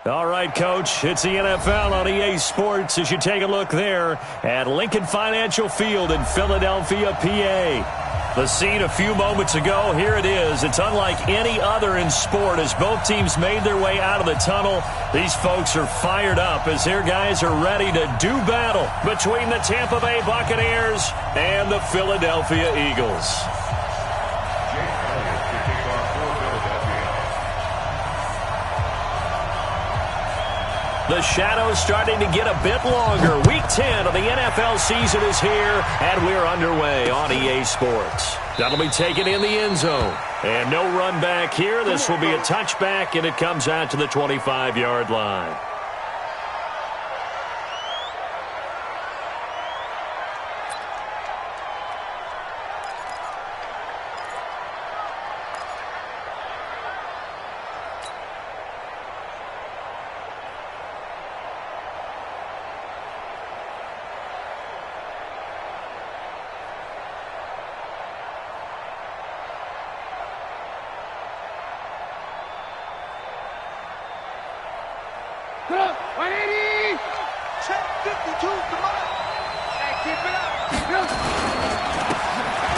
All right, Coach, it's the NFL on EA Sports as you take a look there at Lincoln Financial Field in Philadelphia, PA. The scene a few moments ago, here it is. It's unlike any other in sport as both teams made their way out of the tunnel. These folks are fired up as their guys are ready to do battle between the Tampa Bay Buccaneers and the Philadelphia Eagles. The shadow's starting to get a bit longer. Week 10 of the NFL season is here, and we're underway on EA Sports. That'll be taken in the end zone. And no run back here. This will be a touchback, and it comes out to the 25-yard line.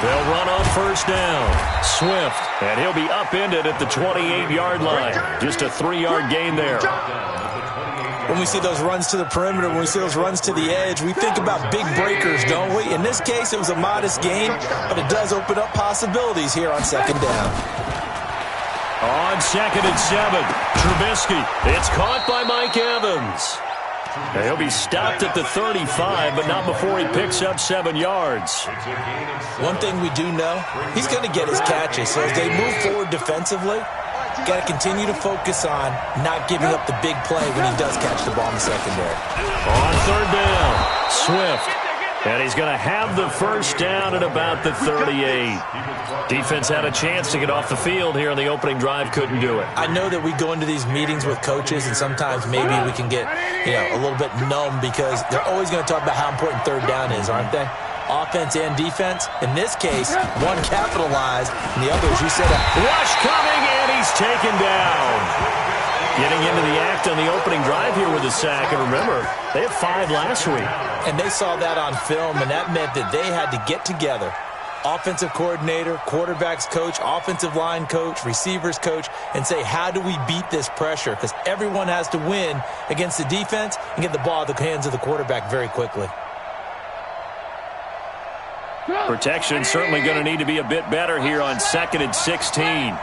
They'll run on first down. Swift, and he'll be upended at the 28-yard line. Just a 3-yard gain there. When we see those runs to the perimeter, when we see those runs to the edge, we think about big breakers, don't we? In this case, it was a modest gain, but it does open up possibilities here on second down. On second and 7, Trubisky. It's caught by Mike Evans. Now he'll be stopped at the 35, but not before he picks up 7 yards. One thing we do know, he's going to get his catches. So as they move forward defensively, got to continue to focus on not giving up the big play when he does catch the ball in the secondary. On third down, Swift. And he's going to have the first down at about the 38. Defense had a chance to get off the field here on the opening drive, couldn't do it. I know that we go into these meetings with coaches, and sometimes maybe we can get, a little bit numb because they're always going to talk about how important third down is, aren't they? Offense and defense. In this case, one capitalized, and the other, as you said, rush coming, and he's taken down. Getting into the act on the opening drive here with a sack. And remember, they had 5 last week. And they saw that on film, and that meant that they had to get together. Offensive coordinator, quarterbacks coach, offensive line coach, receivers coach, and say, how do we beat this pressure? Because everyone has to win against the defense and get the ball out of the hands of the quarterback very quickly. Protection certainly going to need to be a bit better here on second and 16.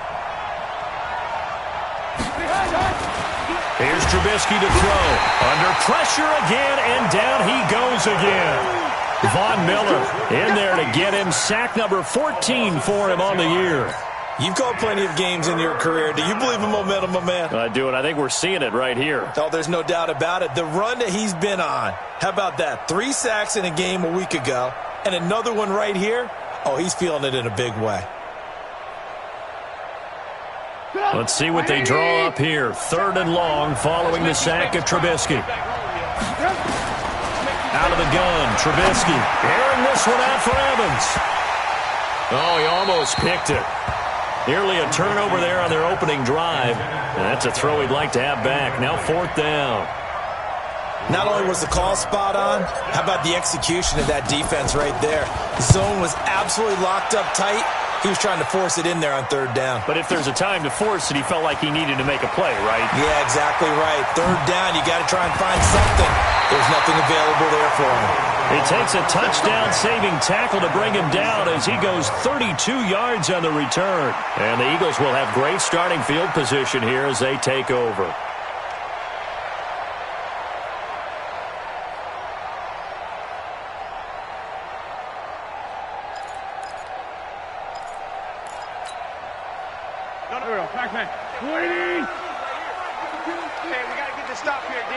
Here's Trubisky to throw. Under pressure again, and down he goes again. Von Miller in there to get him. Sack number 14 for him on the year. You've called plenty of games in your career. Do you believe in momentum, my man? I do, and I think we're seeing it right here. Oh, there's no doubt about it. The run that he's been on. How about that? 3 sacks in a game a week ago, and another one right here. Oh, he's feeling it in a big way. Let's see what they draw up here. 3rd and long following the sack of Trubisky. Out of the gun, Trubisky. Airing this one out for Evans. Oh, he almost picked it. Nearly a turnover there on their opening drive. And that's a throw he'd like to have back. Now 4th down. Not only was the call spot on, how about the execution of that defense right there? The zone was absolutely locked up tight. He was trying to force it in there on 3rd down. But if there's a time to force it, he felt like he needed to make a play, right? Yeah, exactly right. 3rd down, you got to try and find something. There's nothing available there for him. It takes a touchdown-saving tackle to bring him down as he goes 32 yards on the return. And the Eagles will have great starting field position here as they take over. Waiting! Hey, we gotta get the stop here, D.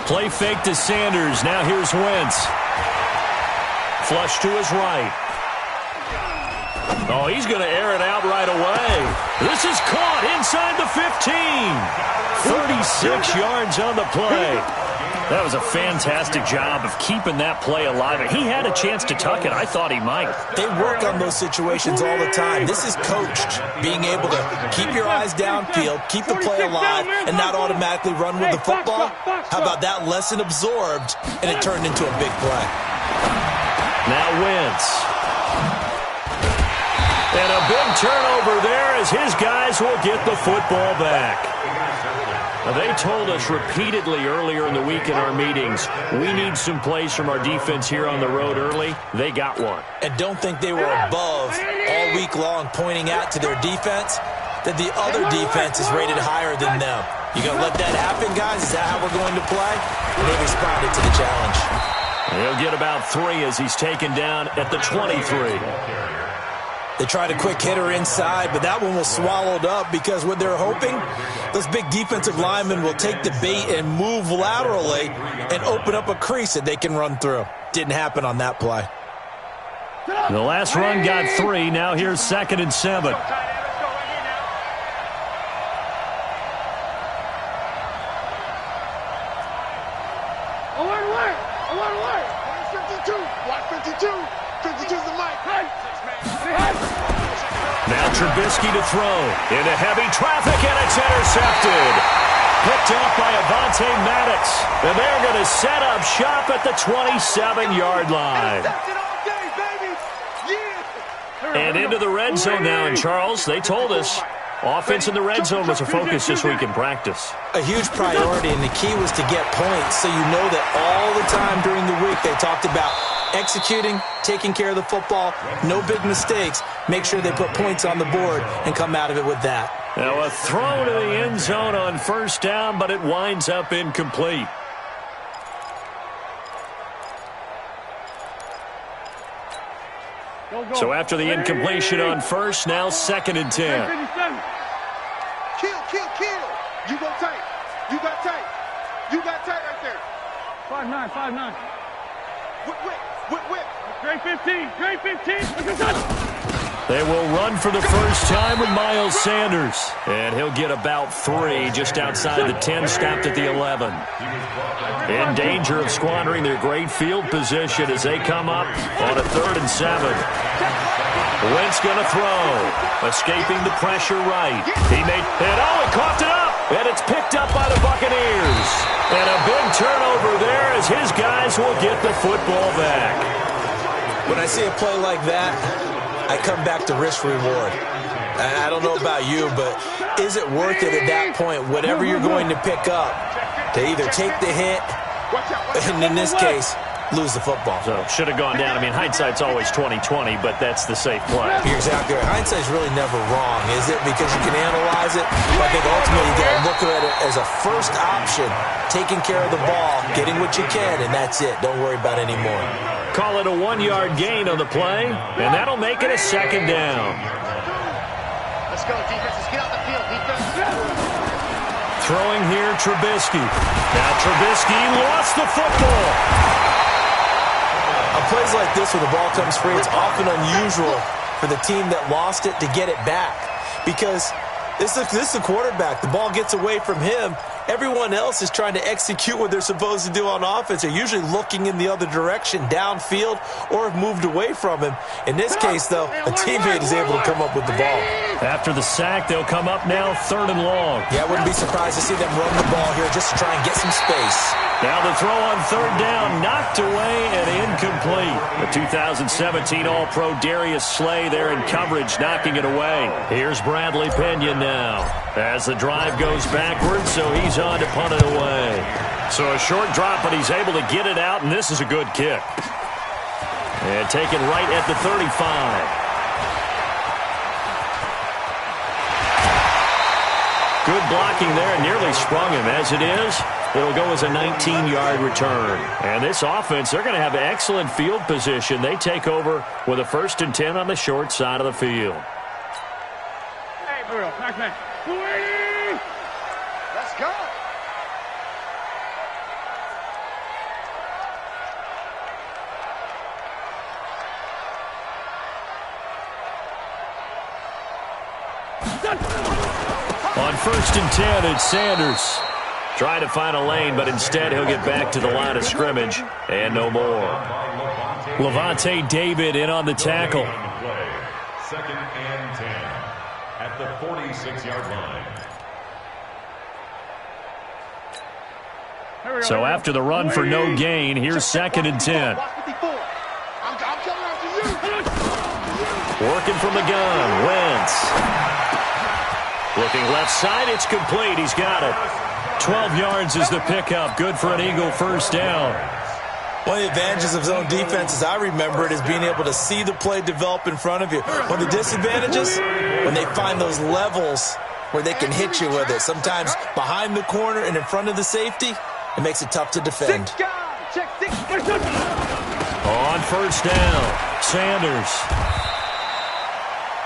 Play fake to Sanders. Now here's Wentz. Flush to his right. Oh, he's going to air it out right away. This is caught inside the 15. 36 yards on the play. That was a fantastic job of keeping that play alive. He had a chance to tuck it. I thought he might. They work on those situations all the time. This is coached, being able to keep your eyes downfield, keep the play alive, and not automatically run with the football. How about that lesson absorbed, and it turned into a big play. Now Wentz. And a big turnover there as his guys will get the football back. Now, they told us repeatedly earlier in the week in our meetings, we need some plays from our defense here on the road early. They got one. And don't think they were above all week long pointing out to their defense that the other defense is rated higher than them. You going to let that happen, guys? Is that how we're going to play? And they responded to the challenge. He'll get about 3 as he's taken down at the 23. They tried a quick hitter inside, but that one was swallowed up because what they're hoping, those big defensive linemen will take the bait and move laterally and open up a crease that they can run through. Didn't happen on that play. The last run got 3. Now here's 2nd and 7. Alert! 52. Block 52. 52's the mic. Now Trubisky to throw. Into heavy traffic, and it's intercepted. Picked off by Avonte Maddox. And they're going to set up shop at the 27-yard line. And into the red zone now. And, Charles, they told us offense in the red zone was a focus this week in practice. A huge priority, and the key was to get points. So you know that all the time during the week they talked about executing, taking care of the football, no big mistakes. Make sure they put points on the board and come out of it with that. Now a throw to the end zone on first down, but it winds up incomplete. So after the incompletion on first, now 2nd and 10. Kill. You go tight. You got tight. You got tight right there. 5'9". Whip. Great 15. They will run for the first time with Miles Sanders. And he'll get about 3 just outside the 10, stopped at the 11. In danger of squandering their great field position as they come up on a 3rd and 7. Wentz going to throw. Escaping the pressure right. He coughed it up. And it's picked up by the Buccaneers. And a big turnover there as his guys will get the football back. When I see a play like that, I come back to risk-reward. I don't know about you, but is it worth it at that point, whatever you're going to pick up, to either take the hit, and in this case, lose the football? So should have gone down. I mean, hindsight's always 20/20, but that's the safe play. You're exactly right. Hindsight's really never wrong, is it? Because you can analyze it. But I think ultimately you got to look at it as a first option, taking care of the ball, getting what you can, and that's it. Don't worry about any more. Call it a 1-yard gain on the play, and that'll make it a 2nd down. Let's go, defense. Let's get out the field, defense. Throwing here, Trubisky. Now Trubisky lost the football. On plays like this where the ball comes free, it's often unusual for the team that lost it to get it back. Because this is the quarterback. The ball gets away from him. Everyone else is trying to execute what they're supposed to do on offense. They're usually looking in the other direction, downfield, or have moved away from him. In this case, though, a teammate is able to come up with the ball. After the sack, they'll come up now 3rd and long. Yeah, I wouldn't be surprised to see them run the ball here just to try and get some space. Now the throw on 3rd down, knocked away and incomplete. The 2017 All-Pro Darius Slay there in coverage, knocking it away. Here's Bradley Pinion now as the drive goes backwards, so he's on to punt it away. So a short drop, but he's able to get it out, and this is a good kick. And taken right at the 35. Good blocking there, and nearly sprung him. As it is, it'll go as a 19-yard return. And this offense, they're going to have excellent field position. They take over with a 1st and 10 on the short side of the field. Hey, Burrow, back. Let's go. On 1st and 10, it's Sanders. Trying to find a lane, but instead he'll get back to the line of scrimmage and no more. Levante David in on the tackle. 2nd and 10 at the 46-yard line. So after the run for no gain, here's 2nd and 10. Working from the gun, Wentz. Looking left side, it's complete. He's got it. 12 yards is the pickup. Good for an Eagle first down. One of the advantages of zone defense, as I remember it, is being able to see the play develop in front of you. One of the disadvantages, when they find those levels where they can hit you with it. Sometimes behind the corner and in front of the safety, it makes it tough to defend. On first down, Sanders.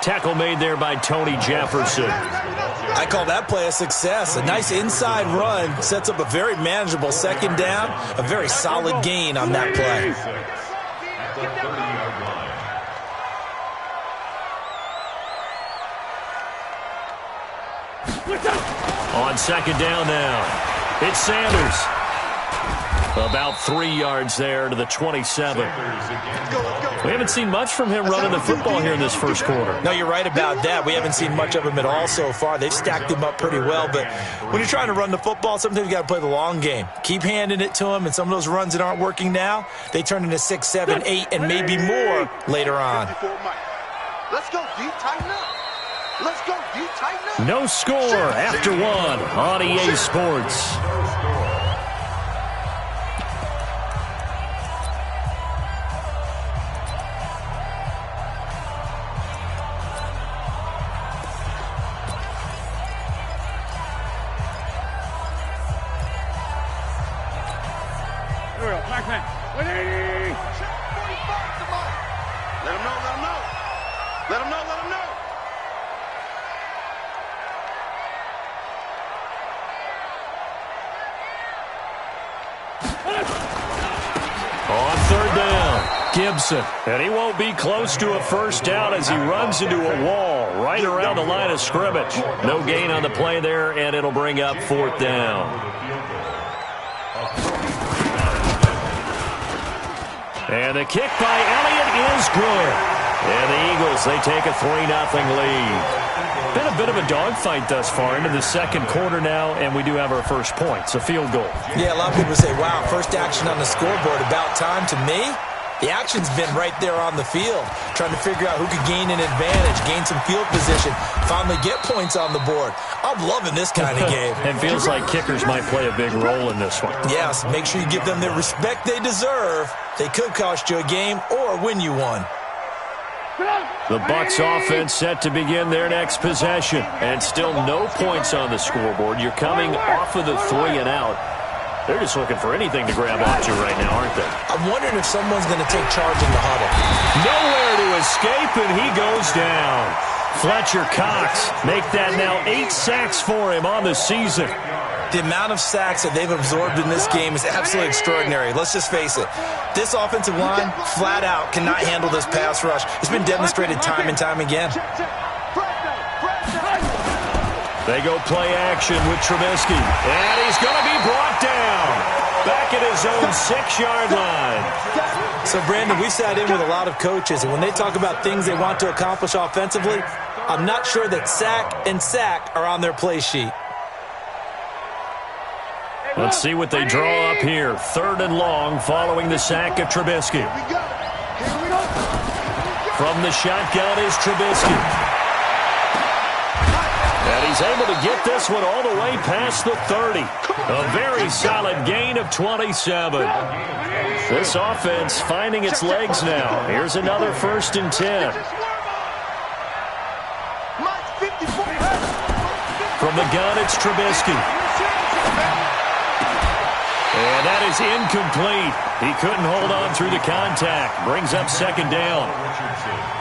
Tackle made there by Tony Jefferson. I call that play a success. A nice inside run sets up a very manageable 2nd down, a very solid gain on that play. On 2nd down now, it's Sanders. About 3 yards there to the 27. We haven't seen much from him running the football here in this first quarter. No, you're right about that. We haven't seen much of him at all so far. They've stacked him up pretty well, but when you're trying to run the football, sometimes you got to play the long game. Keep handing it to him, and some of those runs that aren't working now, they turn into 6, 7, 8, and maybe more later on. Let's go, D. Tighten up. Let's go, D. Tighten up. No score after one on EA Sports. On 3rd down, Gibson. And he won't be close to a first down as he runs into a wall right around the line of scrimmage. No gain on the play there, and it'll bring up 4th down. And the kick by Elliott is good. And the Eagles, they take a 3-0 lead. Been a bit of a dogfight thus far into the 2nd quarter now, and we do have our first points, a field goal. Yeah, a lot of people say, wow, first action on the scoreboard, about time. To me, the action's been right there on the field, trying to figure out who could gain an advantage, gain some field position, finally get points on the board. I'm loving this kind of game. It feels like kickers might play a big role in this one. Yes, make sure you give them the respect they deserve. They could cost you a game or win you one. The Bucs offense set to begin their next possession. And still no points on the scoreboard. You're coming off of the 3 and out. They're just looking for anything to grab onto right now, aren't they? I'm wondering if someone's going to take charge in the huddle. Nowhere to escape, and he goes down. Fletcher Cox make that now 8 sacks for him on the season. The amount of sacks that they've absorbed in this game is absolutely extraordinary. Let's just face it. This offensive line, flat out, cannot handle this pass rush. It's been demonstrated time and time again. They go play action with Trubisky. And he's going to be brought down. Back at his own 6-yard line. So, Brandon, we sat in with a lot of coaches, and when they talk about things they want to accomplish offensively, I'm not sure that sack and sack are on their play sheet. Let's see what they draw up here. 3rd and long following the sack of Trubisky. From the shotgun is Trubisky. And he's able to get this one all the way past the 30. A very solid gain of 27. This offense finding its legs now. Here's another 1st and 10. From the gun, it's Trubisky. And that is incomplete. He couldn't hold on through the contact. Brings up 2nd down.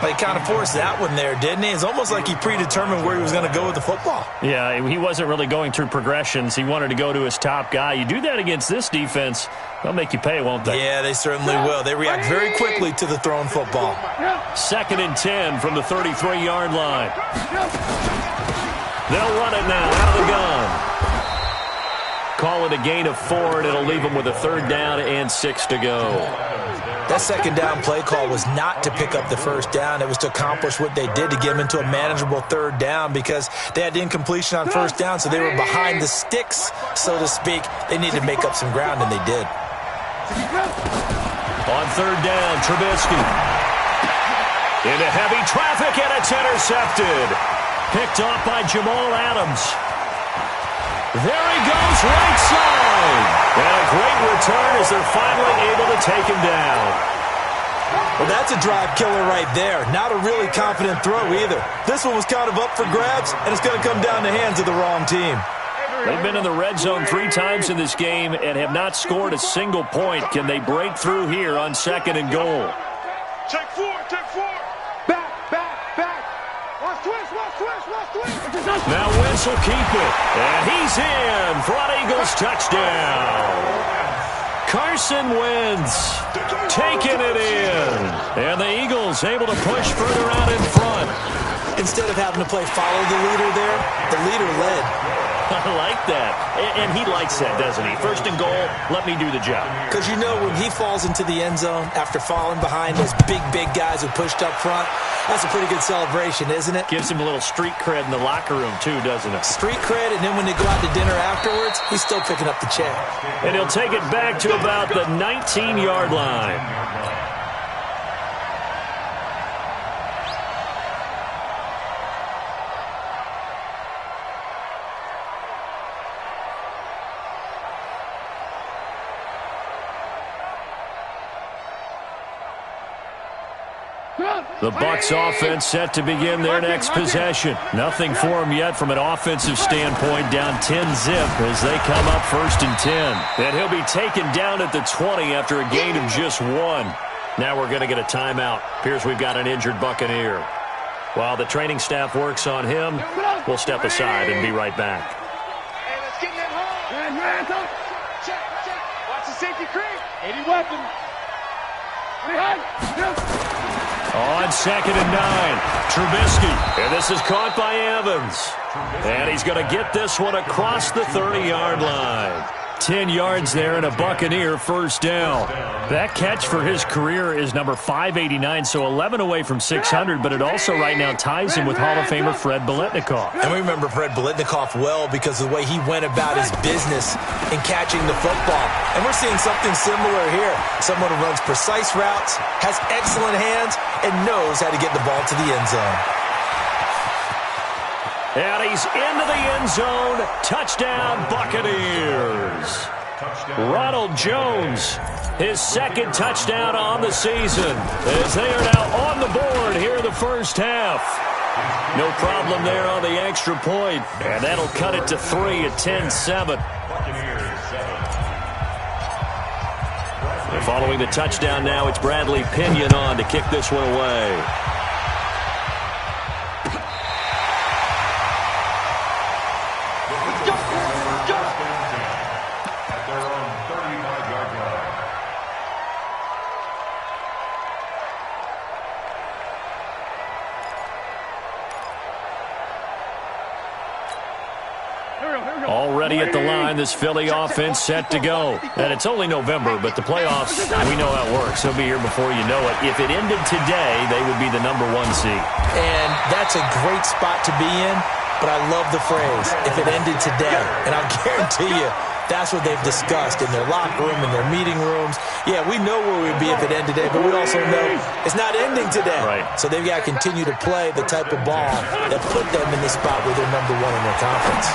But he kind of forced that one there, didn't he? It's almost like he predetermined where he was going to go with the football. Yeah, he wasn't really going through progressions. He wanted to go to his top guy. You do that against this defense, they'll make you pay, won't they? Yeah, they certainly will. They react very quickly to the thrown football. 2nd and 10 from the 33-yard line. They'll run it now out of the gun. Call it a gain of 4, and it'll leave them with a 3rd down and 6 to go. That 2nd down play call was not to pick up the 1st down. It was to accomplish what they did, to get them into a manageable 3rd down, because they had incompletion on 1st down, so they were behind the sticks, so to speak. They needed to make up some ground, and they did. On 3rd down, Trubisky. Into heavy traffic, and it's intercepted. Picked off by Jamal Adams. There he goes, right side. And a great return as they're finally able to take him down. Well, that's a drive killer right there. Not a really confident throw either. This one was kind of up for grabs, and it's going to come down the hands of the wrong team. They've been in the red zone 3 times in this game and have not scored a single point. Can they break through here on 2nd and goal? Take 4, take 4. Back. Watch twist. Now Wentz will keep it. And he's in for an Eagles touchdown. Carson Wentz taking it in. And the Eagles able to push further out in front. Instead of having to play follow the leader there, the leader led. I like that. And he likes that, doesn't he? 1st and goal, let me do the job. Because you know when he falls into the end zone after falling behind those big guys who pushed up front, that's a pretty good celebration, isn't it? Gives him a little street cred in the locker room, too, doesn't it? Street cred, and then when they go out to dinner afterwards, he's still picking up the check. And he'll take it back to about the 19-yard line. The Bucs offense set to begin their next possession. Nothing for them yet from an offensive standpoint, down 10-zip as they come up 1st and 10. And he'll be taken down at the 20 after a gain of just 1. Now we're going to get a timeout. Appears we've got an injured Buccaneer. While the training staff works on him, we'll step aside and be right back. Hey, let's get in that hole. Check. Watch the safety creep. 80 weapon. On 2nd and 9, Trubisky. And this is caught by Evans. And he's going to get this one across the 30-yard line. 10 yards there and a Buccaneer 1st down. That catch for his career is number 589, so 11 away from 600, but it also right now ties him with Hall of Famer Fred Biletnikoff. And we remember Fred Biletnikoff well because of the way he went about his business in catching the football. And we're seeing something similar here. Someone who runs precise routes, has excellent hands, and knows how to get the ball to the end zone. And he's into the end zone. Touchdown, Buccaneers. Ronald Jones, his 2nd touchdown on the season, as they are now on the board here in the 1st half. No problem there on the extra point, and that'll cut it to 3 at 10-7. And following the touchdown now, it's Bradley Pinion on to kick this one away. Already at the line, this Philly offense set to go. And it's only November, but the playoffs, we know how it works. They'll be here before you know it. If it ended today, they would be the number 1 seed. And that's a great spot to be in, but I love the phrase, if it ended today. And I'll guarantee you, that's what they've discussed in their locker room, in their meeting rooms. Yeah, we know where we'd be if it ended today, but we also know it's not ending today. Right. So they've got to continue to play the type of ball that put them in the spot where they're number 1 in their conference.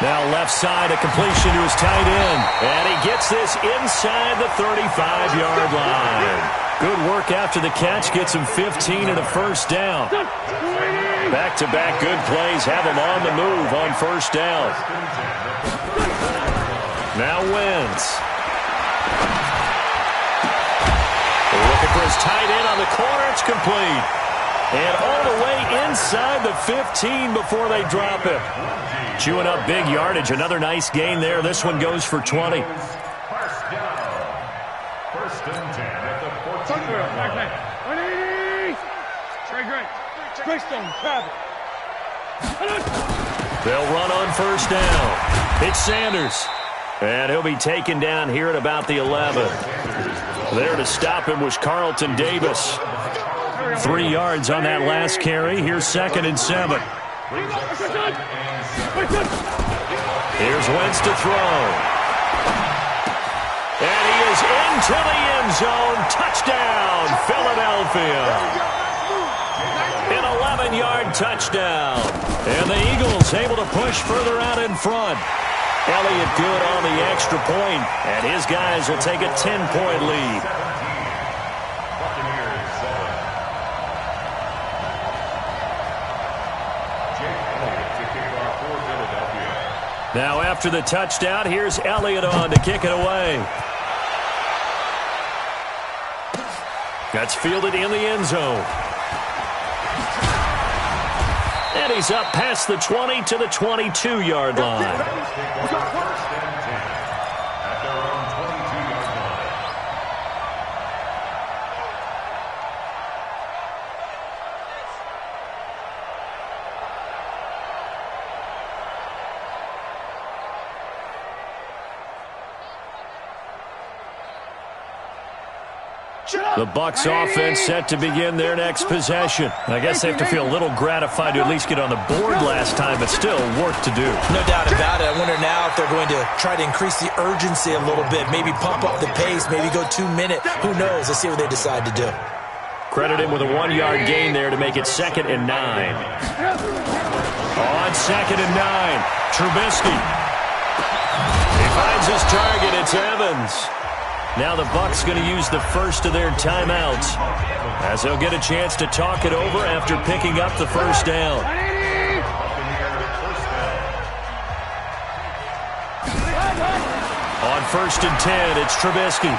Now left side, a completion to his tight end. And he gets this inside the 35-yard line. Good work after the catch. Gets him 15 and a 1st down. Back-to-back good plays have him on the move on 1st down. Now Wentz. Looking for his tight end on the corner. It's complete. And all the way inside the 15 before they drop him. Chewing up big yardage. Another nice gain there. This one goes for 20. 1st and 10 at the 14-yard line. 180. Great. Greystone, grab it. They'll run on first down. It's Sanders. And he'll be taken down here at about the 11. There to stop him was Carlton Davis. 3 yards on that last carry. Here's 2nd and 7. Here's Wentz to throw. And he is into the end zone. Touchdown, Philadelphia. An 11-yard touchdown. And the Eagles able to push further out in front. Elliott good on the extra point, and his guys will take a 10-point lead. Now after the touchdown, here's Elliott on to kick it away. That's fielded in the end zone. And he's up past the 20 to the 22-yard line. The Bucs offense set to begin their next possession. I guess they have to feel a little gratified to at least get on the board last time, but still work to do. No doubt about it. I wonder now if they're going to try to increase the urgency a little bit, maybe pump up the pace, maybe go 2-minute. Who knows? Let's see what they decide to do. Credit him with a 1-yard gain there to make it 2nd and 9. On 2nd and 9, Trubisky. He finds his target. It's Evans. Now the Bucs going to use the first of their timeouts as they'll get a chance to talk it over after picking up the first down. On 1st and 10, it's Trubisky.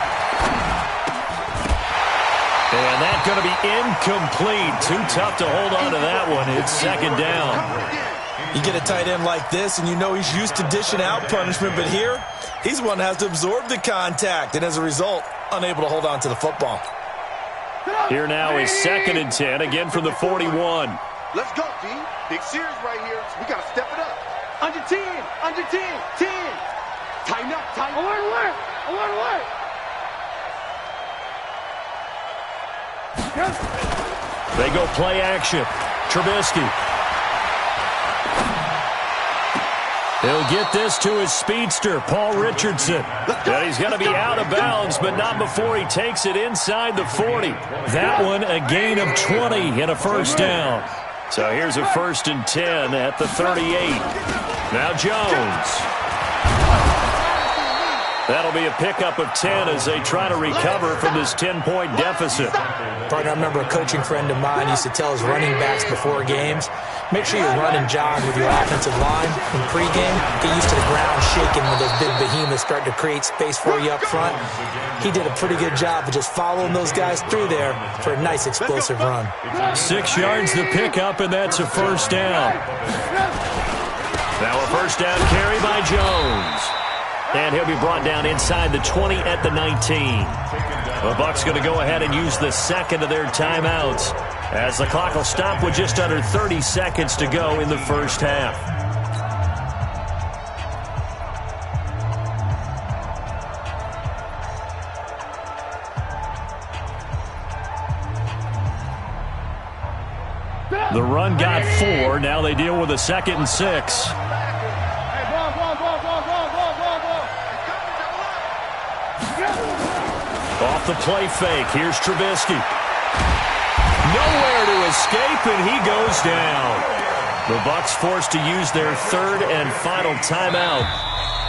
And that's going to be incomplete. Too tough to hold on to that one. It's 2nd down. You get a tight end like this, and you know he's used to dishing out punishment, but here, he's one that has to absorb the contact, and as a result, unable to hold on to the football. Here now is 2nd and 10, again from the 41. Let's go, D. Big series right here. We got to step it up. Under 10, under 10, 10. Tighten up, tighten up. Alert. They go play action. Trubisky. He'll get this to his speedster, Paul Richardson. And he's going to be out of bounds, but not before he takes it inside the 40. That one a gain of 20 and a first down. So here's a 1st and 10 at the 38. Now Jones. That'll be a pickup of 10 as they try to recover from this 10-point deficit. Partner, I remember a coaching friend of mine used to tell his running backs before games, make sure you run and jog with your offensive line in pregame. Get used to the ground shaking when those big behemoths start to create space for you up front. He did a pretty good job of just following those guys through there for a nice explosive run. 6 yards the pickup, and that's a first down. Now a first down carry by Jones. And he'll be brought down inside the 20 at the 19. The Bucs going to go ahead and use the second of their timeouts as the clock will stop with just under 30 seconds to go in the first half. The run got 4. Now they deal with a 2nd and 6. Off the play fake. Here's Trubisky. Nowhere to escape, and he goes down. The Bucs forced to use their 3rd and final timeout.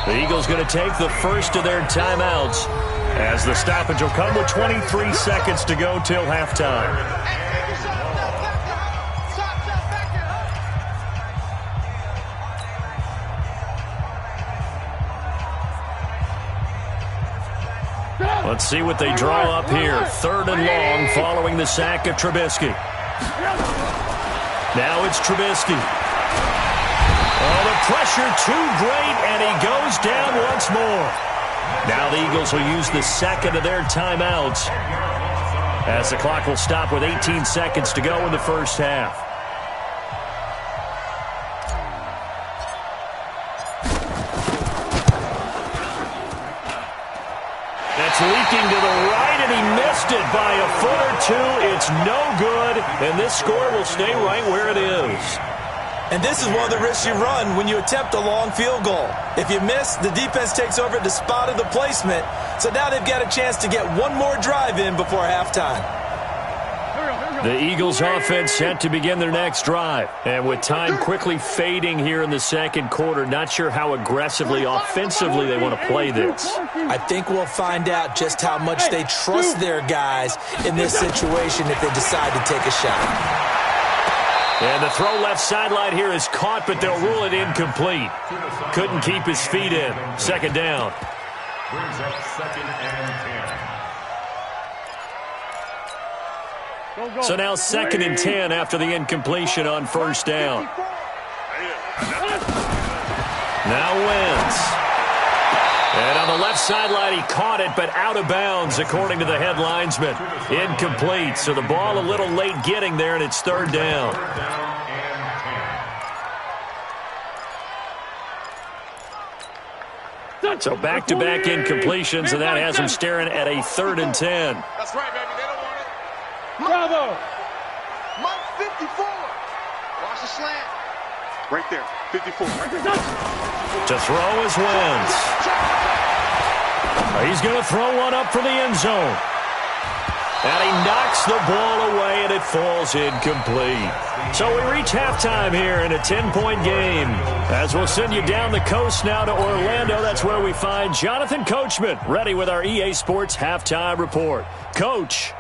The Eagles going to take the first of their timeouts as the stoppage will come with 23 seconds to go till halftime. Let's see what they draw up here. 3rd and long following the sack of Trubisky. Now it's Trubisky. Oh, the pressure too great, and he goes down once more. Now the Eagles will use the second of their timeouts as the clock will stop with 18 seconds to go in the first half. It's leaking to the right, and he missed it by a foot or two. It's no good, and this score will stay right where it is. And this is one of the risks you run when you attempt a long field goal. If you miss, the defense takes over at the spot of the placement. So now they've got a chance to get one more drive in before halftime. The Eagles offense set to begin their next drive. And with time quickly fading here in the second quarter, not sure how aggressively, offensively they want to play this. I think we'll find out just how much they trust their guys in this situation if they decide to take a shot. And the throw left sideline here is caught, but they'll rule it incomplete. Couldn't keep his feet in. Second down. Brings up 2nd and 10. So now 2nd and 10 after the incompletion on first down. Now Wentz. And on the left sideline, he caught it, but out of bounds, according to the head linesman. Incomplete, so the ball a little late getting there, and it's third down. So back-to-back incompletions, and that has him staring at a 3rd and 10. That's right, baby. They don't want it. Bravo. Mike 54. Watch the slant. Right there. 54. To throw is Wentz. He's going to throw one up for the end zone. And he knocks the ball away, and it falls incomplete. So we reach halftime here in a 10-point game. As we'll send you down the coast now to Orlando, that's where we find Jonathan Coachman, ready with our EA Sports Halftime Report. Coach.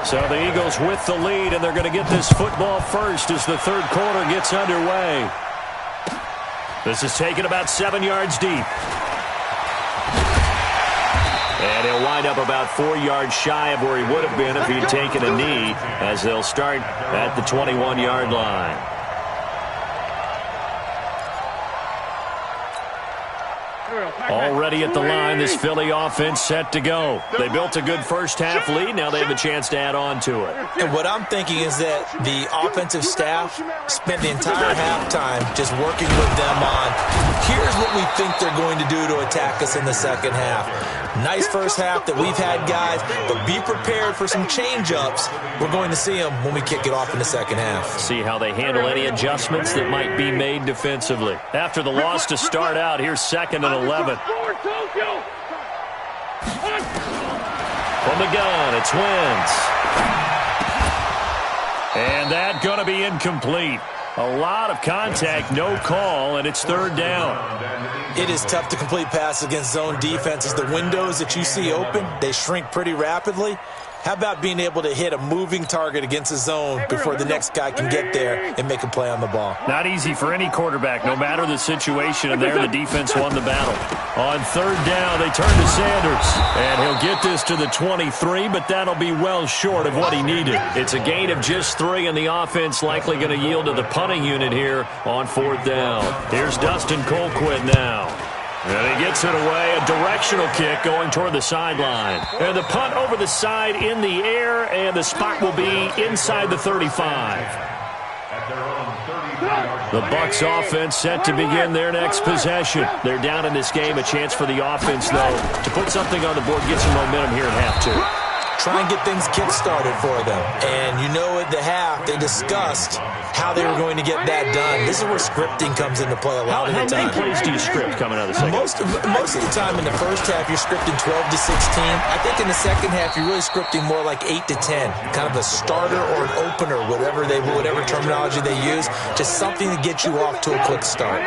So the Eagles with the lead, and they're going to get this football first as the third quarter gets underway. This is taken about 7 yards deep. And he'll wind up about 4 yards shy of where he would have been if he'd taken a knee, as they'll start at the 21-yard line. Already at the line, this Philly offense set to go. They built a good first-half lead. Now they have a chance to add on to it. And what I'm thinking is that the offensive staff spent the entire halftime just working with them on, here's what we think they're going to do to attack us in the second half. Nice first half that we've had, guys, but be prepared for some change-ups. We're going to see them when we kick it off in the second half. See how they handle any adjustments that might be made defensively. After the loss to start out, here's 2nd and 11. From the gun, it's Wentz. And that going to be incomplete. A lot of contact, no call, and it's third down. It is tough to complete passes against zone defenses. The windows that you see open, they shrink pretty rapidly. How about being able to hit a moving target against a zone before the next guy can get there and make a play on the ball? Not easy for any quarterback, no matter the situation, and there the defense won the battle. On third down, they turn to Sanders, and he'll get this to the 23, but that'll be well short of what he needed. It's a gain of just 3, and the offense likely going to yield to the punting unit here on fourth down. Here's Dustin Colquitt now. And he gets it away, a directional kick going toward the sideline. And the punt over the side in the air, and the spot will be inside the 35. The Bucs offense set to begin their next possession. They're down in this game. A chance for the offense, though, to put something on the board, get some momentum here at half 2. Try and get things kick-started for them. And you know at the half, they discussed how they were going to get that done. This is where scripting comes into play a lot of the time. How many plays do you script coming out of the second? Most of the time in the first half, you're scripting 12 to 16. I think in the second half, you're really scripting more like 8 to 10. Kind of a starter or an opener, whatever terminology they use. Just something to get you off to a quick start.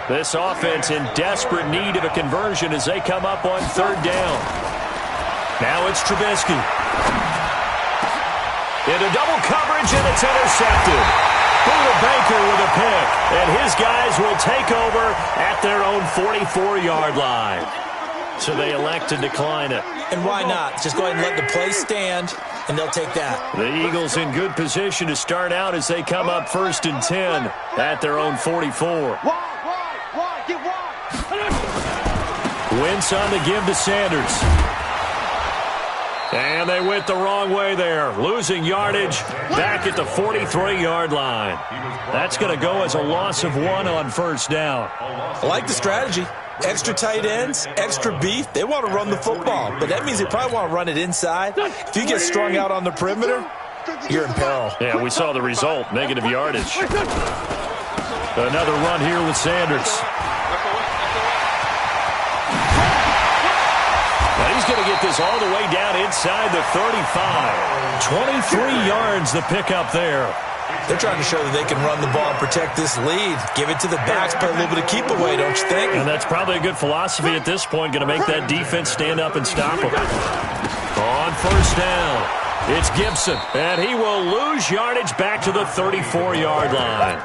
This offense in desperate need of a conversion as they come up on third down. Now it's Trubisky. Into double coverage, and it's intercepted. Buda Baker with a pick, and his guys will take over at their own 44-yard line. So they elect to decline it. And why not? Just go ahead and let the play stand, and they'll take that. The Eagles in good position to start out as they come up 1st and 10 at their own 44. Wide, get wide. Wentz on the give to Sanders. And they went the wrong way there, losing yardage back at the 43-yard line. That's going to go as a loss of 1 on first down. I like the strategy. Extra tight ends, extra beef. They want to run the football, but that means they probably want to run it inside. If you get strung out on the perimeter, you're in peril. Yeah, we saw the result, negative yardage. Another run here with Sanders. Now he's going to get this all the way down inside the 35. 23 yards the pickup there. They're trying to show that they can run the ball and protect this lead. Give it to the backs, play a little bit of keep away, don't you think? And that's probably a good philosophy at this point, going to make that defense stand up and stop them. On first down, it's Gibson, and he will lose yardage back to the 34-yard line.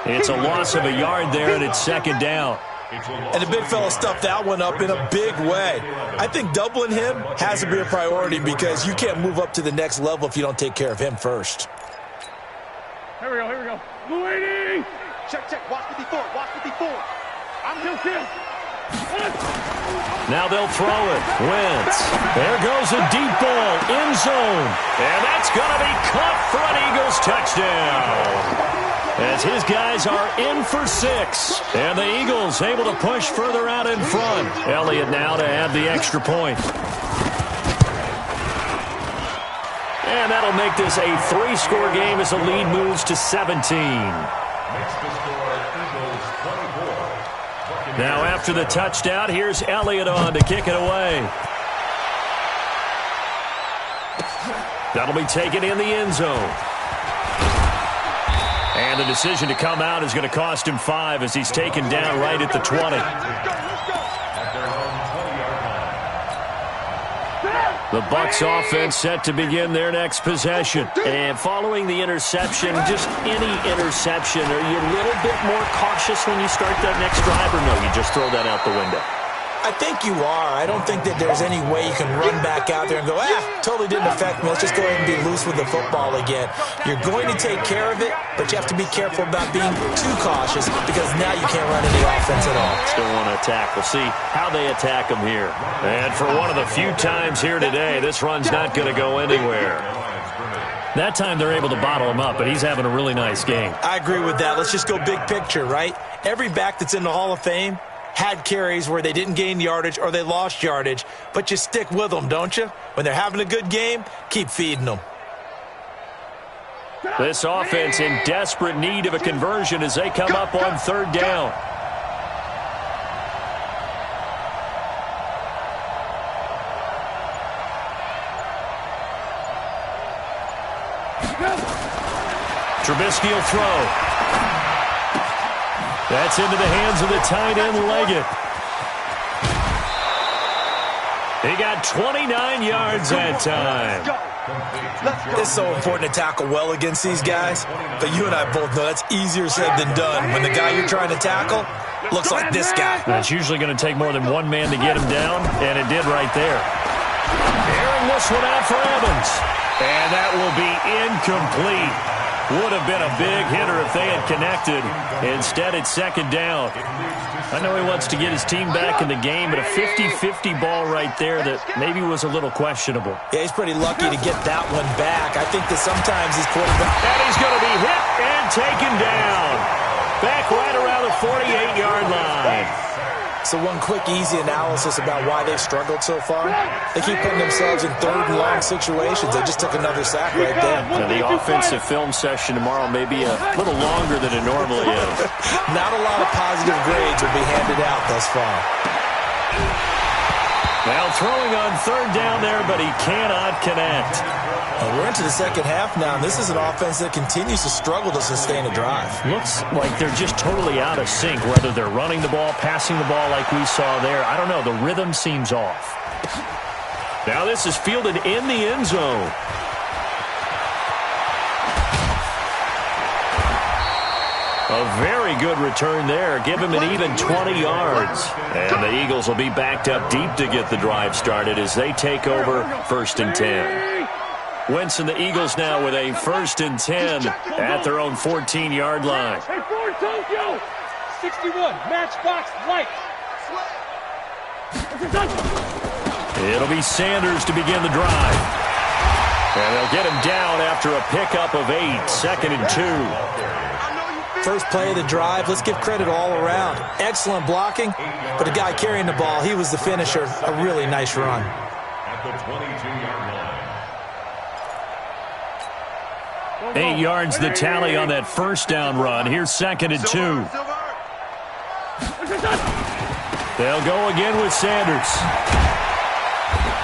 It's a loss of a yard there, and it's second down. And the big fella stuffed that one up in a big way. I think doubling him has to be a priority because you can't move up to the next level if you don't take care of him first. Here we go. Waiting. Check. Watch 54. I'm kill. Now they'll throw it. Wentz. There goes a deep ball. End zone. And that's going to be caught for an Eagles touchdown. As his guys are in for 6. And the Eagles able to push further out in front. Elliott now to add the extra point. And that'll make this a 3-score game as the lead moves to 17. Now after the touchdown, here's Elliott on to kick it away. That'll be taken in the end zone. And the decision to come out is going to cost him 5 as he's taken down right at the 20. The Bucs offense set to begin their next possession. And following the interception, just any interception, are you a little bit more cautious when you start that next drive, or no, you just throw that out the window? I think you are. I don't think that there's any way you can run back out there and go, totally didn't affect me. Let's just go ahead and be loose with the football again. You're going to take care of it, but you have to be careful about being too cautious because now you can't run any offense at all. Still want to attack. We'll see how they attack him here. And for one of the few times here today, this run's not going to go anywhere. That time they're able to bottle him up, but he's having a really nice game. I agree with that. Let's just go big picture, right? Every back that's in the Hall of Fame had carries where they didn't gain yardage or they lost yardage, but you stick with them, don't you? When they're having a good game, keep feeding them. This offense in desperate need of a conversion as they come up on third down. Trubisky will throw. That's into the hands of the tight end, Leggett. He got 29 yards that time. It's so important to tackle well against these guys, but you and I both know that's easier said than done. When the guy you're trying to tackle looks like this guy. It's usually going to take more than one man to get him down, and it did right there. Airing this one out for Evans. And that will be incomplete. Would have been a big hitter if they had connected. Instead, it's second down. I know he wants to get his team back in the game, but a 50-50 ball right there that maybe was a little questionable. Yeah, he's pretty lucky to get that one back. I think that sometimes his quarterback... And he's going to be hit and taken down. Back right around the 48-yard line. So one quick, easy analysis about why they've struggled so far. They keep putting themselves in third and long situations. They just took another sack right there. Now, the offensive film session tomorrow may be a little longer than it normally is. Not a lot of positive grades will be handed out thus far. Now throwing on third down there, but he cannot connect. Well, we're into the second half now, and this is an offense that continues to struggle to sustain a drive. Looks like they're just totally out of sync, whether they're running the ball, passing the ball like we saw there. I don't know. The rhythm seems off. Now this is fielded in the end zone. A very good return there. Give him an even 20 yards. And the Eagles will be backed up deep to get the drive started as they take over 1st and 10. Wentz and the Eagles now with a 1st and 10 at their own 14-yard line. Hey, forward, Tokyo! 61, matchbox, light. It'll be Sanders to begin the drive. And they'll get him down after a pickup of 8, 2nd and 2. First play of the drive, let's give credit all around. Excellent blocking, but the guy carrying the ball, he was the finisher. A really nice run. At the 22-yard line. 8 yards the tally on that first down run. Here's 2nd and 2. They'll go again with Sanders.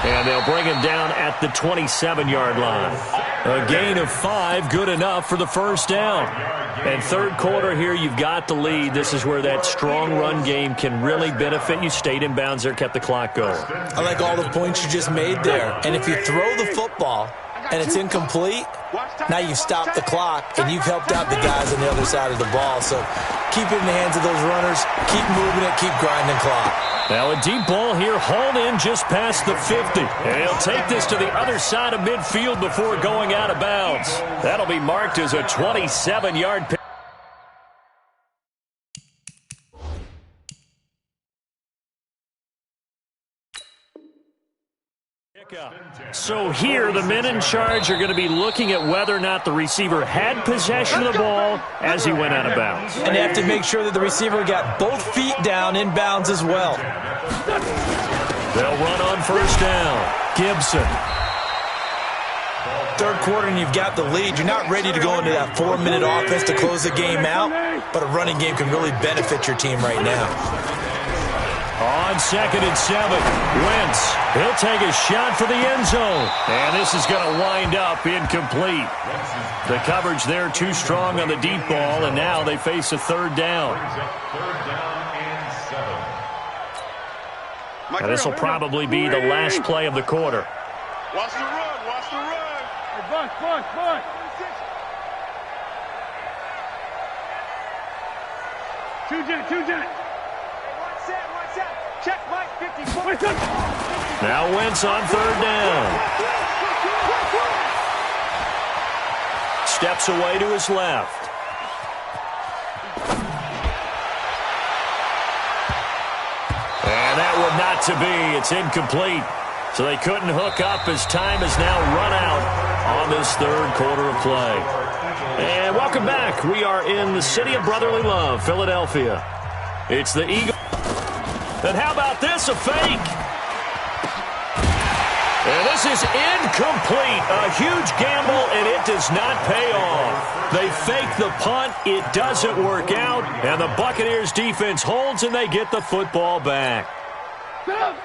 And they'll bring him down at the 27-yard line. A gain of 5, good enough for the first down. And third quarter here, you've got the lead. This is where that strong run game can really benefit you. Stayed in bounds there, kept the clock going. I like all the points you just made there. And if you throw the football and it's incomplete, now you've stopped the clock and you've helped out the guys on the other side of the ball. So keep it in the hands of those runners. Keep moving it. Keep grinding clock. Now a deep ball here, hauled in just past the 50. And he'll take this to the other side of midfield before going out of bounds. That'll be marked as a 27-yard pick. So here, the men in charge are going to be looking at whether or not the receiver had possession of the ball as he went out of bounds. And they have to make sure that the receiver got both feet down in bounds as well. They'll run on first down. Gibson. Third quarter and you've got the lead. You're not ready to go into that 4-minute offense to close the game out, but a running game can really benefit your team right now. On 2nd and 7, Wentz. He'll take a shot for the end zone. And this is going to wind up incomplete. The coverage there too strong on the deep ball, and now they face a third down. Now this will probably be the last play of the quarter. Watch the run. Watch the run. Hey, Buck. 2 jet. Check Mike, 54. Now Wentz on third down. Steps away to his left. And that would not to be. It's incomplete. So they couldn't hook up as time has now run out on this third quarter of play. And welcome back. We are in the city of brotherly love, Philadelphia. It's the Eagles. And how about this, a fake? And this is incomplete. A huge gamble, and it does not pay off. They fake the punt. It doesn't work out. And the Buccaneers defense holds, and they get the football back.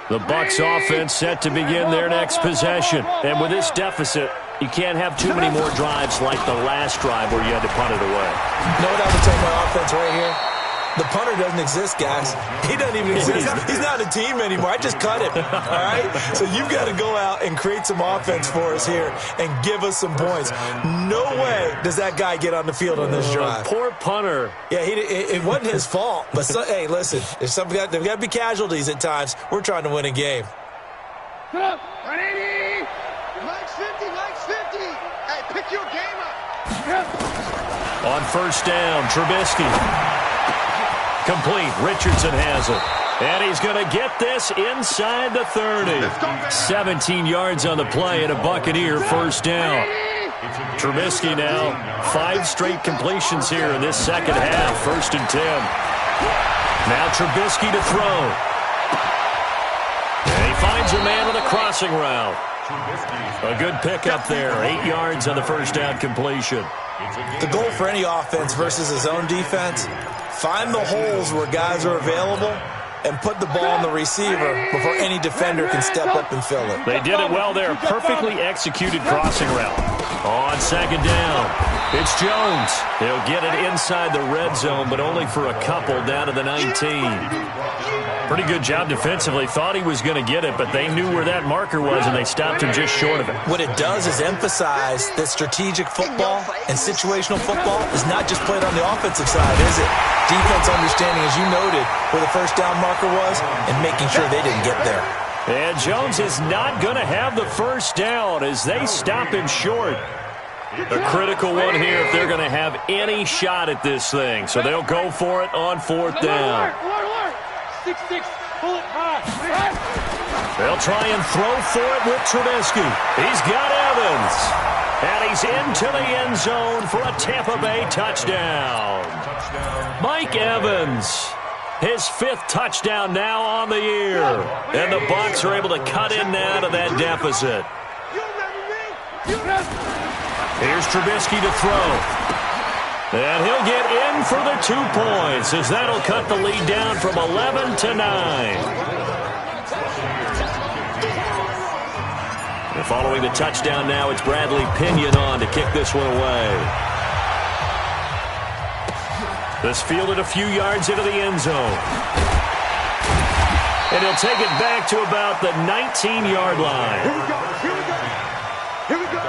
The Bucs offense set to begin their next possession. And with this deficit, you can't have too many more drives like the last drive where you had to punt it away. You know what I would tell my offense right here? The punter doesn't exist, guys. He doesn't even exist. He's not a team anymore. I just cut him, all right? So you've got to go out and create some offense for us here and give us some points. No way does that guy get on the field on this drive. Poor punter. Yeah, it wasn't his fault. But, hey, listen, there's got to be casualties at times. We're trying to win a game. 180. Mike's 50. Hey, pick your game up. On first down, Trubisky. Complete. Richardson has it. And he's going to get this inside the 30. 17 yards on the play and a Buccaneer first down. Trubisky now 5 straight completions here in this second half. 1st and 10. Now Trubisky to throw. And he finds a man with a crossing route. A good pickup there. 8 yards on the first down completion. The goal for any offense versus his own defense, find the holes where guys are available and put the ball on the receiver before any defender can step up and fill it. They did it well there. Perfectly executed crossing route. On second down, it's Jones. He'll get it inside the red zone, but only for a couple down to the 19. Pretty good job defensively. Thought he was going to get it, but they knew where that marker was, and they stopped him just short of it. What it does is emphasize that strategic football and situational football is not just played on the offensive side, is it? Defense understanding, as you noted, where the first down marker was and making sure they didn't get there. And Jones is not going to have the first down as they stop him short. A critical one here if they're going to have any shot at this thing. So they'll go for it on 4th down. 6-6, pull it high. They'll try and throw for it with Trubisky. He's got Evans. And he's into the end zone for a Tampa Bay touchdown. Mike Evans, his 5th touchdown now on the year. And the Bucs are able to cut in now to that deficit. Here's Trubisky to throw. And he'll get in for the 2 points as that'll cut the lead down from 11 to 9. And following the touchdown now, it's Bradley Pinion on to kick this one away. This fielded a few yards into the end zone. And he'll take it back to about the 19-yard line. Here we go. Here we go. Here we go.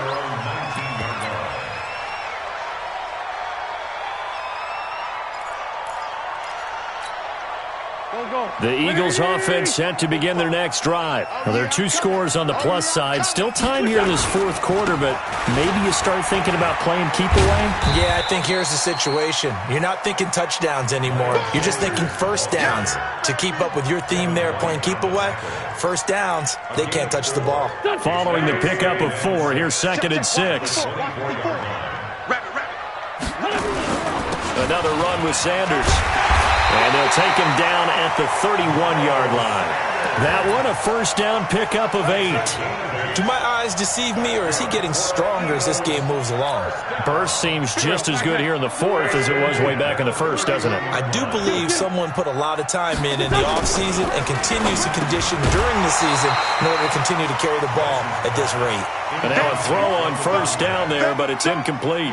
The Eagles offense set to begin their next drive. Well, there are 2 scores on the plus side. Still time here in this 4th quarter, but maybe you start thinking about playing keep away? Yeah, I think here's the situation. You're not thinking touchdowns anymore. You're just thinking first downs. To keep up with your theme there, playing keep away, first downs, they can't touch the ball. Following the pickup of 4, here's 2nd and 6. Another run with Sanders. And they'll take him down at the 31-yard line. That one, a first down pickup of 8. Do my eyes deceive me, or is he getting stronger as this game moves along? Burst seems just as good here in the 4th as it was way back in the 1st, doesn't it? I do believe someone put a lot of time in the offseason and continues to condition during the season in order to continue to carry the ball at this rate. And now a throw on first down there, but it's incomplete.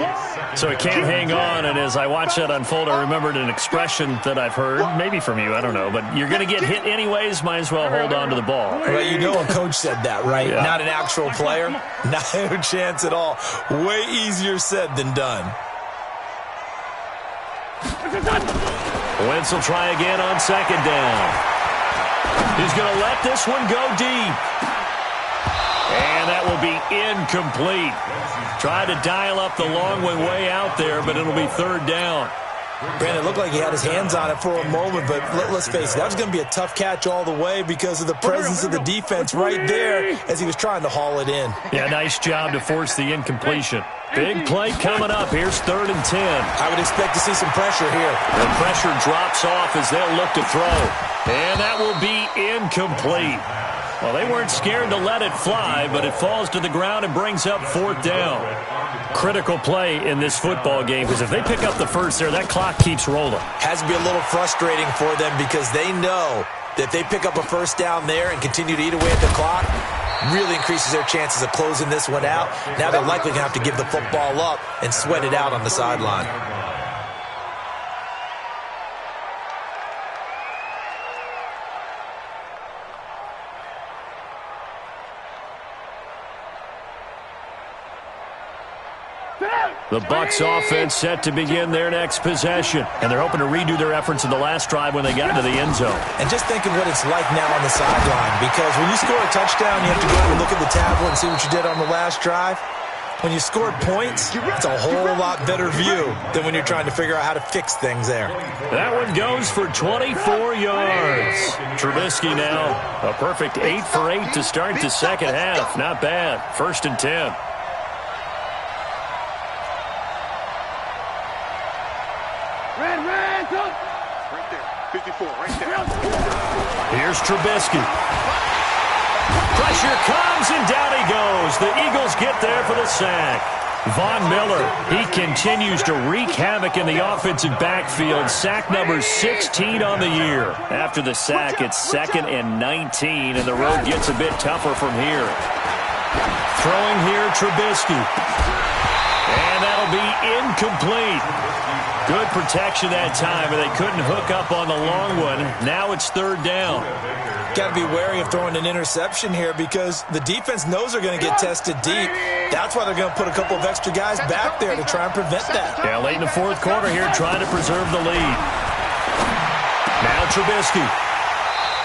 So it can't hang on, and as I watch that unfold, I remembered an expression that I've heard, maybe from you, I don't know, but you're going to get hit anyways, might as well hold on to the ball. Well, you know a coach said that, right? Yeah. Not an actual player. Not a chance at all. Way easier said than done. Wentz will try again on 2nd down. He's going to let this one go deep. And that will be incomplete. Tried to dial up the long one way out there, but it'll be 3rd down. Brandon, it looked like he had his hands on it for a moment, but let's face it, that was going to be a tough catch all the way because of the presence of the defense right there as he was trying to haul it in. Yeah, nice job to force the incompletion. Big play coming up. Here's 3rd and 10. I would expect to see some pressure here. The pressure drops off as they'll look to throw. And that will be incomplete. Well, they weren't scared to let it fly, but it falls to the ground and brings up 4th down. Critical play in this football game because if they pick up the first there, that clock keeps rolling. Has to be a little frustrating for them because they know that if they pick up a first down there and continue to eat away at the clock, really increases their chances of closing this one out. Now they're likely going to have to give the football up and sweat it out on the sideline. The Bucs offense set to begin their next possession. And they're hoping to redo their efforts in the last drive when they got into the end zone. And just thinking what it's like now on the sideline, because when you score a touchdown, you have to go and look at the tablet and see what you did on the last drive. When you scored points, it's a whole lot better view than when you're trying to figure out how to fix things there. That one goes for 24 yards. Trubisky now, a perfect 8 for 8 to start the second half. Not bad. 1st and 10. Right there. 54, right there. Here's Trubisky. Pressure comes, and down he goes. The Eagles get there for the sack. Von Miller, he continues to wreak havoc in the offensive backfield. Sack number 16 on the year. After the sack, it's 2nd and 19, and the road gets a bit tougher from here. Throwing here, Trubisky. And that'll be incomplete. Good protection that time, but they couldn't hook up on the long one. Now it's 3rd down. Got to be wary of throwing an interception here because the defense knows they're going to get tested deep. That's why they're going to put a couple of extra guys back there to try and prevent that. Yeah, late in the 4th quarter here, trying to preserve the lead. Now Trubisky.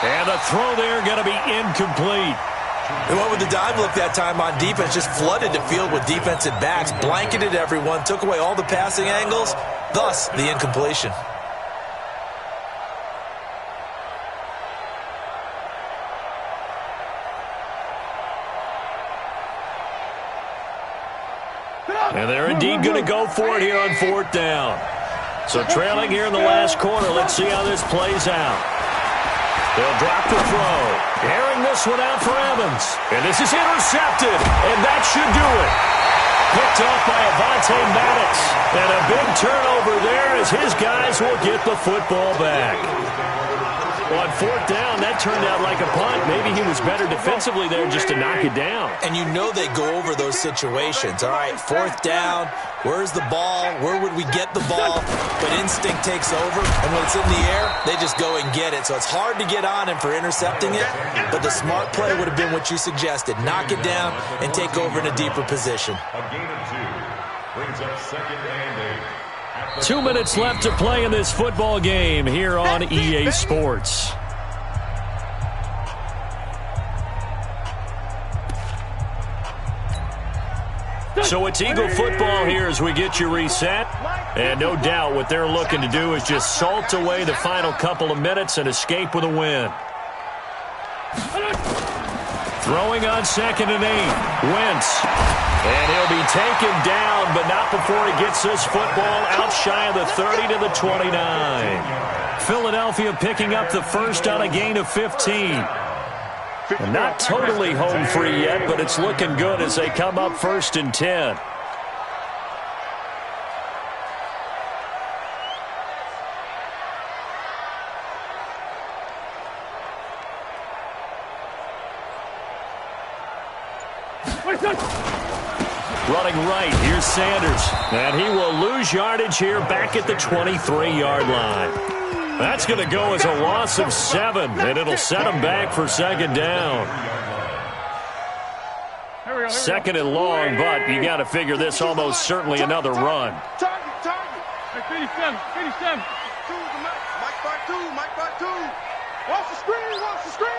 And the throw there going to be incomplete. They went with the dive look that time on defense, just flooded the field with defensive backs, blanketed everyone, took away all the passing angles, thus the incompletion. And they're indeed going to go for it here on 4th down. So trailing here in the last quarter. Let's see how this plays out. They'll drop the throw. Airing this one out for Evans. And this is intercepted. And that should do it. Picked off by Avonte Maddox. And a big turnover there as his guys will get the football back. On 4th down, that turned out like a punt. Maybe he was better defensively there just to knock it down. And you know they go over those situations. All right, 4th down, where's the ball? Where would we get the ball? But instinct takes over, and when it's in the air, they just go and get it. So it's hard to get on him for intercepting it, but the smart play would have been what you suggested. Knock it down and take over in a deeper position. A gain of 2 brings up 2nd and 8. 2 minutes left to play in this football game here on EA Sports. So it's Eagle football here as we get you reset. And no doubt what they're looking to do is just salt away the final couple of minutes and escape with a win. Throwing on 2nd and 8. Wentz. And he'll be taken down, but not before he gets this football out shy of the 30 to the 29. Philadelphia picking up the first on a gain of 15. And not totally home free yet, but it's looking good as they come up 1st and 10. Running right, here's Sanders. And he will lose yardage here back at the 23-yard line. That's going to go as a loss of 7, and it'll set him back for 2nd down. 2nd and long, but you got to figure this almost certainly another run. Target. 57. Mike 5-2. Watch the screen. Watch the screen.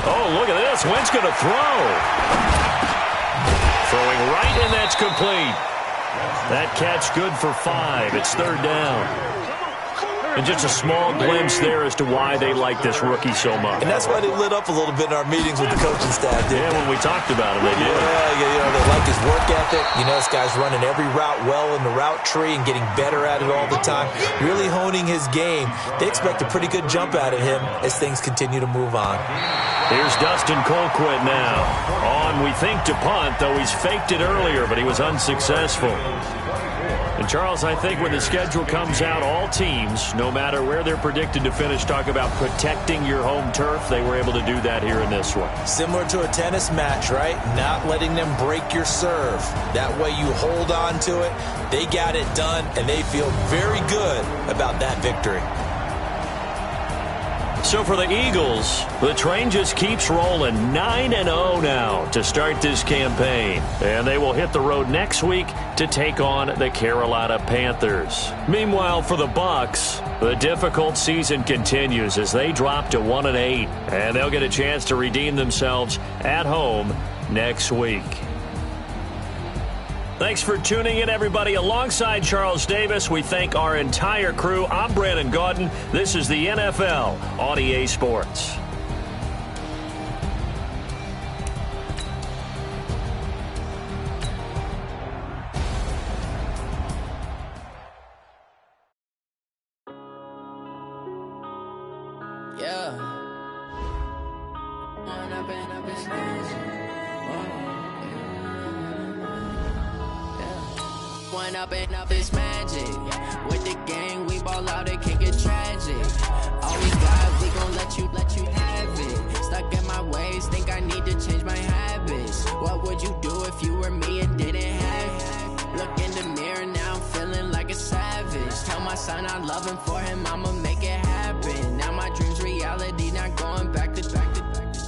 Oh, look at this. Wentz going to throw. Throwing right, and that's complete. That catch good for 5. It's 3rd down. And just a small glimpse there as to why they like this rookie so much. And that's why they lit up a little bit in our meetings with the coaching staff, Yeah, when we talked about him, they did. Yeah, they like his work ethic. You know, this guy's running every route well in the route tree and getting better at it all the time. Really honing his game. They expect a pretty good jump out of him as things continue to move on. Here's Dustin Colquitt now. On, we think, to punt, though he's faked it earlier, but he was unsuccessful. And, Charles, I think when the schedule comes out, all teams, no matter where they're predicted to finish, talk about protecting your home turf. They were able to do that here in this one. Similar to a tennis match, right? Not letting them break your serve. That way you hold on to it. They got it done, and they feel very good about that victory. So for the Eagles, the train just keeps rolling 9-0 now to start this campaign. And they will hit the road next week to take on the Carolina Panthers. Meanwhile, for the Bucs, the difficult season continues as they drop to 1-8. And they'll get a chance to redeem themselves at home next week. Thanks for tuning in, everybody. Alongside Charles Davis, we thank our entire crew. I'm Brandon Gaudin. This is the NFL on EA Sports. Up is magic. With the gang, we ball out, it can get tragic. All we got, we gon' let you have it. Stuck in my ways, think I need to change my habits. What would you do if you were me and didn't have it? Look in the mirror, now I'm feeling like a savage. Tell my son I love him, for him I'ma make it happen. Now my dream's reality, not going back to back.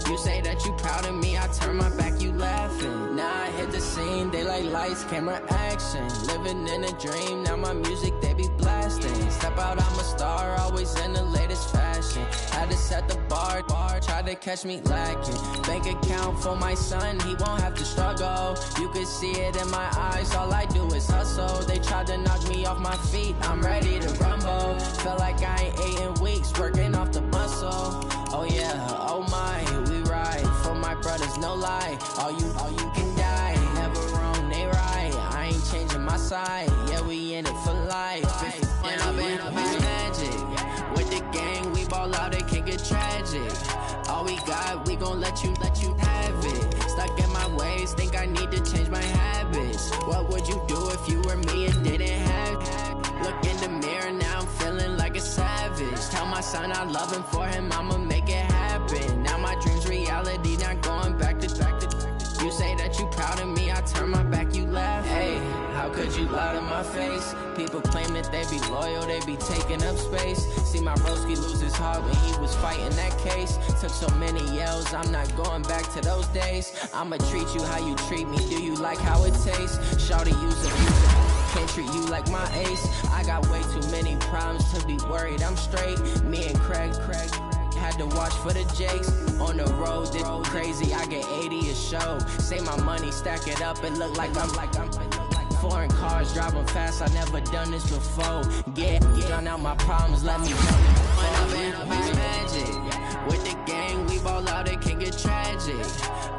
You say that you proud of me, I turn my back, you laughing. Now I hit the scene, they like lights, camera, action. Living in a dream, now my music, they be blasting. Step out, I'm a star, always in the latest fashion. matching. Had to set the bar, tried to catch me lacking. Bank account for my son, he won't have to struggle. You could see it in my eyes, all I do is hustle. They tried to knock me off my feet, I'm ready to rumble. Felt like I ain't ate in weeks, working off the muscle. Oh yeah, oh my, we ride for my brothers, no lie. All you can die, never wrong, they right. I ain't changing my side, yeah, we in it for life. And I've been magic. With the gang, we ball out, it can get tragic. All we got, we gon' let you have it. Stuck in my ways, think I need to change my habits. What would you do if you were me and didn't have it? Look in the mirror, now I'm feeling like a savage. Tell my son I love him, for him I'ma make it happen. Now my dream's reality, not going back to. You say that you proud of me, I turn my back, you laugh. Hey, how could you lie to my face? People claim that they be loyal, they be taking up space. See my broski lose his heart when he was fighting that case. Took so many yells, I'm not going back to those days. I'ma treat you how you treat me, do you like how it tastes? Shawty use abuse, can't treat you like my ace. I got way too many problems to be worried, I'm straight. Me and Craig had to watch for the Jakes. On the road, this crazy, I get 80 a show. Say my money, stack it up, it look like I'm foreign cars, driving fast, I never done this before. Get done out my problems, let me go. I've been magic. With the gang, we ball out, it can get tragic.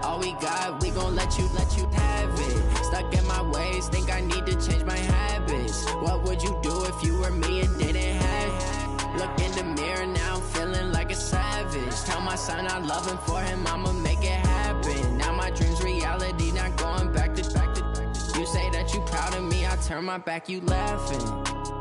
All we got, we gon' let you have it. Stuck in my ways, think I need to change my habits. What would you do if you were me and didn't have it? Look in the mirror, now I'm feeling like a savage. Tell my son I love him, for him I'ma make it happen. Now my dream's reality, not going back to. You say that you proud of me, I turn my back, you laughing.